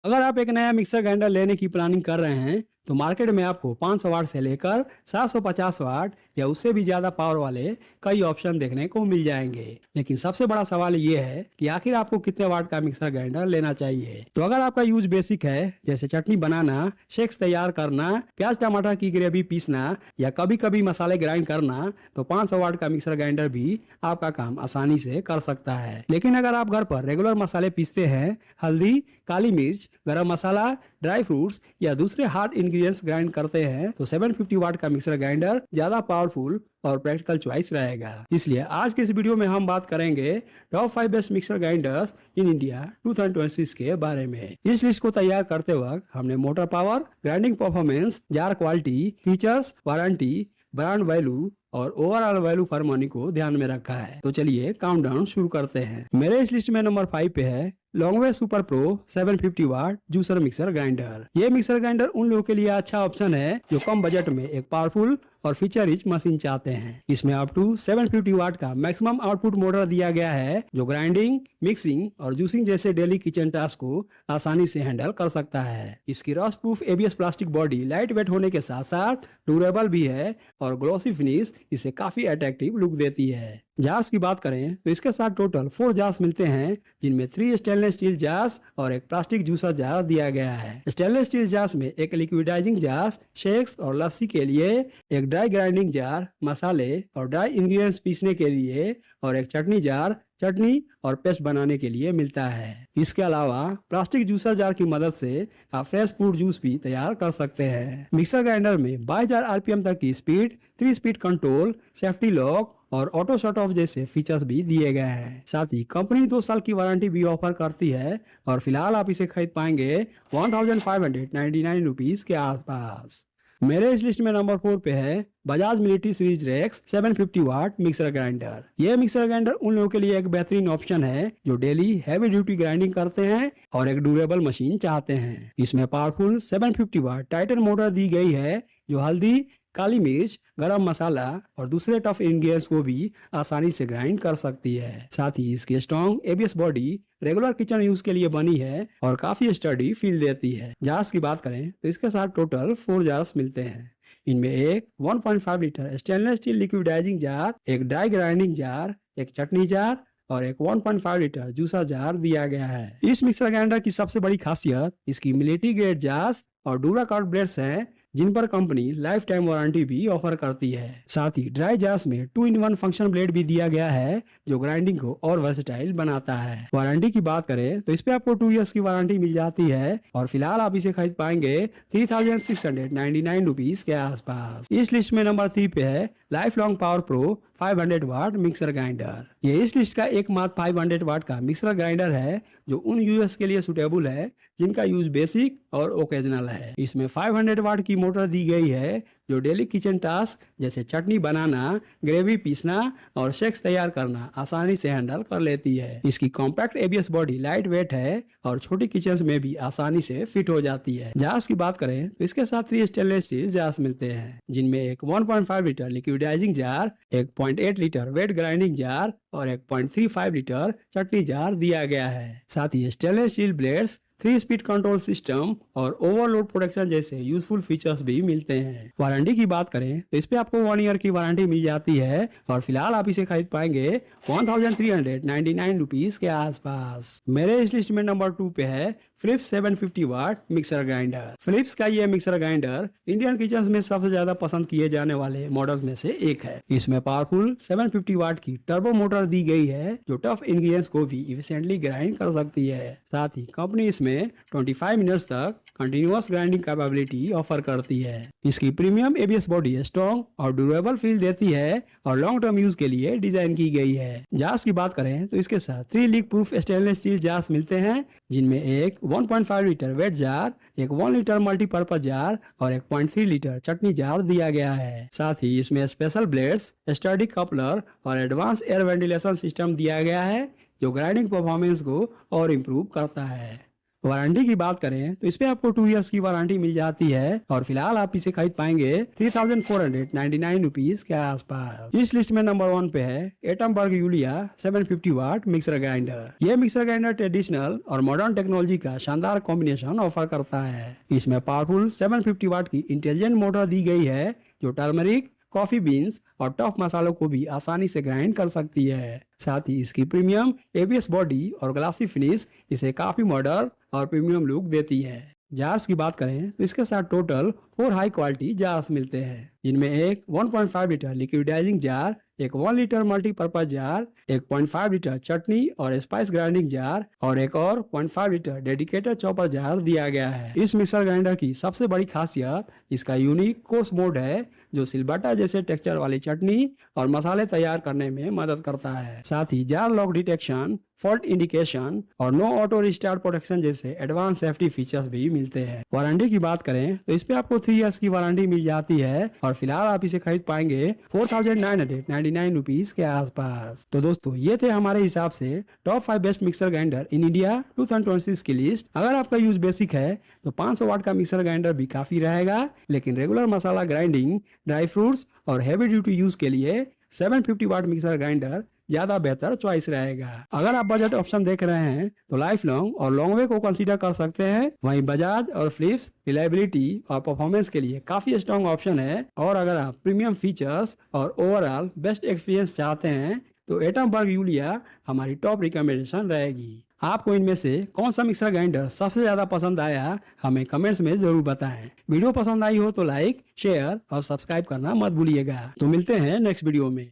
अगर आप एक नया मिक्सर ग्राइंडर लेने की प्लानिंग कर रहे हैं तो मार्केट में आपको 500 वाट से लेकर 750 वाट या उससे भी ज्यादा पावर वाले कई ऑप्शन देखने को मिल जाएंगे। लेकिन सबसे बड़ा सवाल ये है कि आखिर आपको कितने वाट का मिक्सर ग्राइंडर लेना चाहिए। तो अगर आपका यूज बेसिक है, जैसे चटनी बनाना, शेक्स तैयार करना, प्याज टमाटर की ग्रेवी पीसना या कभी कभी मसाले ग्राइंड करना, तो 500 वाट का मिक्सर ग्राइंडर भी आपका काम आसानी से कर सकता है। लेकिन अगर आप घर पर रेगुलर मसाले पीसते हैं, हल्दी, काली मिर्च, गरम मसाला, ड्राई फ्रूट्स या दूसरे हार्ड इंग्रेडिएंट्स ग्राइंड करते हैं, तो 750 वाट का मिक्सर ग्राइंडर ज्यादा पावरफुल और प्रैक्टिकल चॉइस रहेगा। इसलिए आज के इस वीडियो में हम बात करेंगे top 5 best mixer grinders in India 2026 के बारे में। इस लिस्ट को तैयार करते वक्त हमने motor power, grinding performance, jar quality, features, warranty, brand value और ओवरऑल वैल्यू फॉर मनी को ध्यान में रखा है। तो चलिए काउंटडाउन शुरू करते हैं। मेरे इस लिस्ट में नंबर 5 पे है Longway super pro 750 watt juicer mixer grinder. ये मिक्सर ग्राइंडर उन लोगों के लिए अच्छा ऑप्शन है जो कम बजट में एक पावरफुल और फीचर रिच मशीन चाहते हैं। इसमें अप टू 750 वाट का मैक्सिमम आउटपुट मोटर दिया गया है जो ग्राइंडिंग, मिक्सिंग और जूसिंग जैसे डेली किचन टास्क को आसानी से हैंडल कर सकता है। इसकी rust proof ABS plastic body light weight होने के साथ साथ ड्यूरेबल भी है और ग्लॉसी फिनिश इसे काफी अट्रैक्टिव लुक देती है। जार्स की बात करें तो इसके साथ टोटल 4 जार्स मिलते हैं, जिनमें 3 स्टेनलेस स्टील जार्स और एक प्लास्टिक जूसर जार दिया गया है। स्टेनलेस स्टील जार्स में एक लिक्विडाइजिंग जार शेक्स और लस्सी के लिए, एक ड्राई ग्राइंडिंग जार मसाले और ड्राई इंग्रेडिएंट्स पीसने के लिए और एक चटनी जार चटनी और पेस्ट बनाने के लिए मिलता है। इसके अलावा प्लास्टिक जूसर जार की मदद से आप फ्रेश फ्रूट जूस भी तैयार कर सकते हैं। मिक्सर ग्राइंडर में 22,000 आरपीएम तक की speed, 3 speed control, safety lock और ऑटो शट ऑफ जैसे फीचर्स भी दिए गए हैं। साथ ही कंपनी 2 साल की वारंटी भी ऑफर करती है और फिलहाल आप इसे खरीद पाएंगे 1599 रुपीज के आसपास। मेरे इस लिस्ट में नंबर 4 पे है बजाज मिलिट्री सीरीज रेक्स 750 वाट मिक्सर ग्राइंडर। यह मिक्सर ग्राइंडर उन लोगों के लिए एक बेहतरीन ऑप्शन है जो डेली हैवी ड्यूटी ग्राइंडिंग करते हैं और एक ड्यूरेबल मशीन चाहते हैं। इसमें पावरफुल 750 वाट टाइटन मोटर दी गई है जो हल्दी, काली मिर्च, गरम मसाला और दूसरे टफ इंग्रेडिएंट्स को भी आसानी से ग्राइंड कर सकती है। साथ ही इसकी strong ABS body regular kitchen use के लिए बनी है और काफी स्टडी फील देती है। जार्स की बात करें तो इसके साथ टोटल 4 जार्स मिलते हैं। इनमें एक 1.5 लीटर स्टेनलेस स्टील लिक्विडाइजिंग जार, एक ड्राई ग्राइंडिंग जार, एक चटनी जार और एक 1.5 लीटर जूसर जार दिया गया है। इस मिक्सर ग्राइंडर की सबसे बड़ी खासियत इसकी मिलिट्री ग्रेड जार्स और डूराकार्ड ब्लेड्स हैं, जिन पर कंपनी लाइफ टाइम वारंटी भी ऑफर करती है। साथ ही ड्राई जार्स में 2-in-1 फंक्शन ब्लेड भी दिया गया है जो ग्राइंडिंग को और वर्सेटाइल बनाता है। वारंटी की बात करें तो इस पे आपको 2 इयर्स की वारंटी मिल जाती है और फिलहाल आप इसे खरीद पाएंगे 3699 रुपीज के आसपास। इस लिस्ट में नंबर 3 पे है लाइफ लॉन्ग पावर प्रो 500 वाट मिक्सर ग्राइंडर। ये इस लिस्ट का एकमात्र 500 वाट का मिक्सर ग्राइंडर है जो उन यूजर्स के लिए सुटेबल है जिनका यूज बेसिक और ओकेजनल है। इसमें 500 वाट की मोटर दी गई है जो डेली किचन टास्क जैसे चटनी बनाना, ग्रेवी पीसना और शेक्स तैयार करना आसानी से हैंडल कर लेती है। इसकी compact ABS body light weight है और छोटी किचन में भी आसानी से फिट हो जाती है। जार्स की बात करें तो इसके साथ 3 स्टेनलेस स्टील जार्स मिलते हैं, जिनमें एक 1.5 लीटर लिक्विडाइजिंग जार, एक 0.8 लीटर वेट ग्राइंडिंग जार और एक 0.35 लीटर चटनी जार दिया गया है। साथ ही stainless steel blades, 3 speed control system और ओवरलोड प्रोटेक्शन जैसे यूजफुल फीचर्स भी मिलते हैं। वारंटी की बात करें तो इस पे आपको 1 ईयर की वारंटी मिल जाती है और फिलहाल आप इसे खरीद पाएंगे 1399 रुपीज के आसपास। मेरे इस लिस्ट में नंबर 2 पे है फिलिप्स 750 वाट मिक्सर ग्राइंडर। फिलिप्स का ये मिक्सर ग्राइंडर इंडियन किचन में सबसे ज्यादा पसंद किए जाने वाले मॉडल्स में से एक है। इसमें पावरफुल 750 वाट की टर्बो मोटर दी गई है जो टफ इंग्रेडिएंट्स को भी इफिशिएंटली ग्राइंड कर सकती है। साथ ही कंपनी इसमें 25 मिनट्स तक कंटिन्यूअस ग्राइंडिंग कैपेबिलिटी ऑफर करती है। इसकी प्रीमियम एबीएस बॉडी स्ट्रॉन्ग और ड्यूरेबल फील देती है और लॉन्ग टर्म यूज के लिए डिजाइन की गई है। जार्स की बात करें तो इसके साथ 3 leak proof stainless steel jars मिलते हैं, जिनमें एक 1.5 लीटर वेट जार, एक 1 लीटर मल्टीपर्पज जार और एक 0.3 लीटर चटनी जार दिया गया है। साथ ही इसमें स्पेशल ब्लेड्स, स्टडी कपलर और एडवांस एयर वेंटिलेशन सिस्टम दिया गया है जो ग्राइंडिंग परफॉर्मेंस को और इम्प्रूव करता है। वारंटी की बात करें तो इस पे आपको 2 इयर्स की वारंटी मिल जाती है और फिलहाल आप इसे खरीद पाएंगे 3499 रुपीज के आसपास। इस लिस्ट में नंबर 1 पे है एटमबर्ग यूलिया 750 वाट मिक्सर ग्राइंडर। यह मिक्सर ग्राइंडर ट्रेडिशनल और मॉडर्न टेक्नोलॉजी का शानदार कॉम्बिनेशन ऑफर करता है। इसमें पावरफुल 750 वाट की इंटेलिजेंट मोटर दी गई है जो टर्मरिक, कॉफी बीन्स और टफ मसालों को भी आसानी से ग्राइंड कर सकती है। साथ ही इसकी प्रीमियम एबीएस बॉडी और ग्लासी फिनिश इसे काफी मॉडर्न और प्रीमियम लुक देती है। जार्स की बात करें तो इसके साथ टोटल 4 हाई क्वालिटी जार्स मिलते हैं, जिनमें एक 1.5 लीटर लिक्विडाइजिंग जार, एक 1 लीटर मल्टीपर्पज जार, एक 0.5 लीटर चटनी और स्पाइस ग्राइंडिंग जार और एक और 0.5 लीटर डेडिकेटेड चॉपर जार दिया गया है। इस मिक्सर ग्राइंडर की सबसे बड़ी खासियत इसका यूनिक कोर्स मोड है जो सिलबट्टा जैसे टेक्सचर वाली चटनी और मसाले तैयार करने में मदद करता है। साथ ही jar lock detection, fault indication और नो ऑटो रिस्टार्ट प्रोटेक्शन जैसे एडवांस सेफ्टी फीचर्स भी मिलते हैं। वारंटी की बात करें तो इस पे आपको 3 इयर्स की वारंटी मिल जाती है और फिलहाल आप इसे खरीद पाएंगे 4999 रुपीज के आसपास। तो दोस्तों ये थे हमारे हिसाब से top 5 best mixer grinder in India 2026 की लिस्ट। अगर आपका यूज बेसिक है तो 500 वाट का मिक्सर ग्राइंडर भी काफी रहेगा, लेकिन रेगुलर मसाला ग्राइंडिंग, ड्राई फ्रूट्स और हैवी ड्यूटी यूज के लिए 750 वाट मिक्सर ग्राइंडर ज्यादा बेहतर चॉइस रहेगा। अगर आप बजट ऑप्शन देख रहे हैं तो लाइफ लॉन्ग और लॉन्ग वे को कंसीडर कर सकते हैं। वहीं बजाज और फिलिप्स रिलायबिलिटी और परफॉर्मेंस के लिए काफी स्ट्रॉन्ग ऑप्शन है। और अगर आप प्रीमियम फीचर्स और ओवरऑल बेस्ट एक्सपीरियंस चाहते हैं तो एटमबर्ग यूलिया हमारी टॉप रिकमेंडेशन रहेगी। आपको इनमें से कौन सा मिक्सर ग्राइंडर सबसे ज्यादा पसंद आया हमें कमेंट्स में जरूर बताएं। वीडियो पसंद आई हो तो लाइक, शेयर और सब्सक्राइब करना मत भूलिएगा। तो मिलते हैं नेक्स्ट वीडियो में।